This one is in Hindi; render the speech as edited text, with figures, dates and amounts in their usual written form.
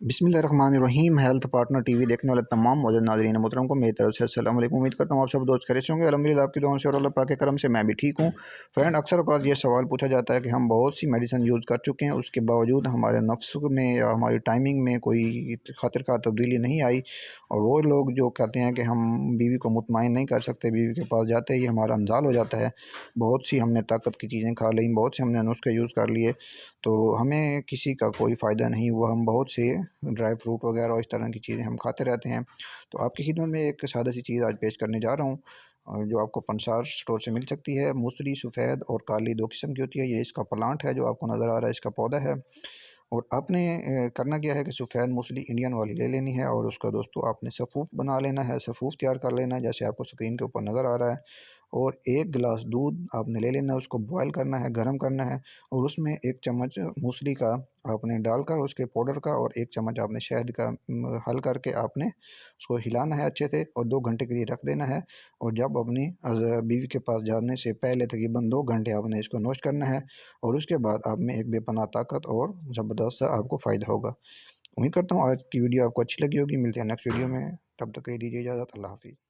बिस्मिल्लाहिर्रहमानिर्रहीम। हेल्थ पार्टनर टीवी देखने वाले तमाम मौजूद नाज़रीन मोहतरम को मेरी तरफ से अस्सलाम वालेकुम। उम्मीद करता हूँ आप सब दोस्त खैरियत से होंगे। अल्हम्दुलिल्लाह आपकी दुआओं से और अल्लाह पाक के करम से मैं भी ठीक हूँ। फ्रेंड, अक्सर औक़ात ये सवाल पूछा जाता है कि हम बहुत सी मेडिसिन यूज़ कर चुके हैं, उसके बावजूद हमारे नफ्स में या हमारी टाइमिंग में कोई खातिर खा तब्दीली नहीं आई। और वो लोग जो कहते हैं कि हम बीवी को मुतमईन नहीं कर सकते, बीवी के पास जाते ही हमारा इंज़ाल हो जाता है। बहुत सी हमने ताकत की चीज़ें खा ली, बहुत से हमने नुस्खे यूज़ कर लिए, तो हमें किसी का कोई फ़ायदा नहीं हुआ। हम बहुत से ड्राई फ्रूट वगैरह और इस तरह की चीज़ें हम खाते रहते हैं। तो आपकी खिदमत में एक सादा सी चीज़ आज पेश करने जा रहा हूँ, जो आपको पंसार स्टोर से मिल सकती है। मूसली सफ़ेद और काली दो किस्म की होती है। ये इसका प्लांट है जो आपको नज़र आ रहा है, इसका पौधा है। और आपने करना क्या है कि सफ़ेद मूसली इंडियन वाली ले लेनी है और उसका दोस्तों आपने सफ़ूफ बना लेना है, सफ़ूफ तैयार कर लेना है जैसे आपको स्क्रीन के ऊपर नज़र आ रहा है। और 1 गिलास दूध आपने ले लेना है, उसको बॉयल करना है, गर्म करना है। और उसमें 1 चम्मच मूसली का आपने डालकर उसके पाउडर का और 1 चम्मच आपने शहद का हल करके आपने उसको हिलाना है अच्छे से और 2 घंटे के लिए रख देना है। और जब अपनी बीवी के पास जाने से पहले तकरीबन 2 घंटे आपने इसको नोश करना है। और उसके बाद आप में एक बेपनाह ताकत और ज़बरदस्त सा आपको फ़ायदा होगा। उम्मीद करता हूँ आज की वीडियो आपको अच्छी लगी होगी। मिलते हैं नेक्स्ट वीडियो में, तब तक के लिए दीजिए इजाज़त। अल्लाह हाफ़िज़।